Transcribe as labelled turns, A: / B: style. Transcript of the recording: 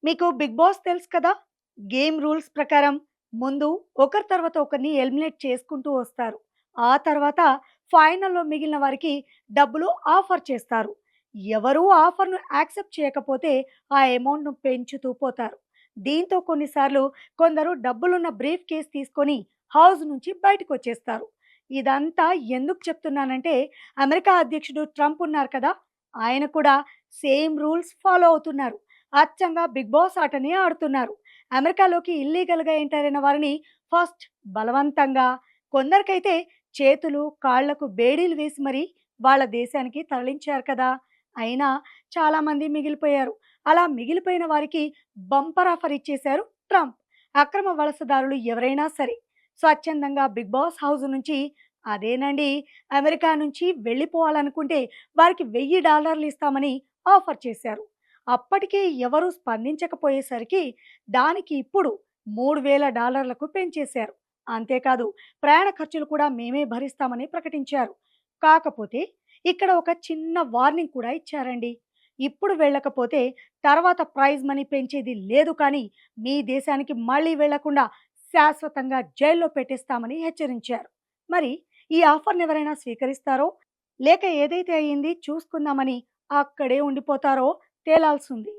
A: మీకు 'big boss' తెలుసు కదా! గేమ్ రూల్స్ ప్రకారం ముందు ఒకరి తర్వాత ఒకరిని ఎలిమినేట్ చేసుకుంటూ వస్తారు. ఆ తర్వాత ఫైనల్‌లో మిగిలిన వారికి డబ్బులు ఆఫర్ చేస్తారు. ఎవరు ఆఫర్‌ను యాక్సెప్ట్ చేయకపోతే ఆ అమౌంట్‌ను పెంచుతూ పోతారు. దీంతో కొన్నిసార్లు కొందరు డబ్బులున్న బ్రీఫ్ కేస్ తీసుకొని హౌస్ నుంచి బయటకొచ్చేస్తారు. ఇదంతా ఎందుకు చెప్తున్నానంటే అమెరికా అధ్యక్షుడు ట్రంప్ ఉన్నారు కదా! ఆయన కూడా సేమ్ రూల్స్ ఫాలో అవుతున్నారు. అచ్చంగా 'బిగ్ బాస్' ఆటనే ఆడుతున్నారు. అమెరికాలోకి ఇల్లీగల్‌గా ఎంటర్ అయిన వారిని ఫస్ట్ బలవంతంగా, కొందరికైతే చేతులు, కాళ్ళకు బేడీలు వేసి మరీ వాళ్ళ దేశానికి తరలించారు కదా! అయినా చాలామంది మిగిలిపోయారు. అలా మిగిలిపోయిన వారికి బంపర్ ఆఫర్ ఇచ్చేశారు ట్రంప్. అక్రమ వలసదారులు ఎవరైనా సరే స్వచ్ఛందంగా 'బిగ్ బాస్' హౌస్ నుంచి అదేనండి అమెరికా నుంచి వెళ్ళిపోవాలనుకుంటే వారికి $1000 ఇస్తామని ఆఫర్ చేశారు. అప్పటికే ఎవరు స్పందించకపోయేసరికి దానికి ఇప్పుడు $3000లకు పెంచేశారు. అంతేకాదు ప్రయాణ ఖర్చులు కూడా మేమే భరిస్తామని ప్రకటించారు. కాకపోతే ఇక్కడ ఒక చిన్న వార్నింగ్ కూడా ఇచ్చారండి. ఇప్పుడు వెళ్ళకపోతే తర్వాత ప్రైజ్ మనీ పెంచేది లేదు కానీ మీ దేశానికి మళ్ళీ వెళ్ళకుండా శాశ్వతంగా జైల్లో పెట్టేస్తామని హెచ్చరించారు. మరి ఈ ఆఫర్‌ని ఎవరైనా స్వీకరిస్తారో లేక ఏదైతే అయ్యింది చూసుకుందామని అక్కడే ఉండిపోతారో తేలాల్సుంది.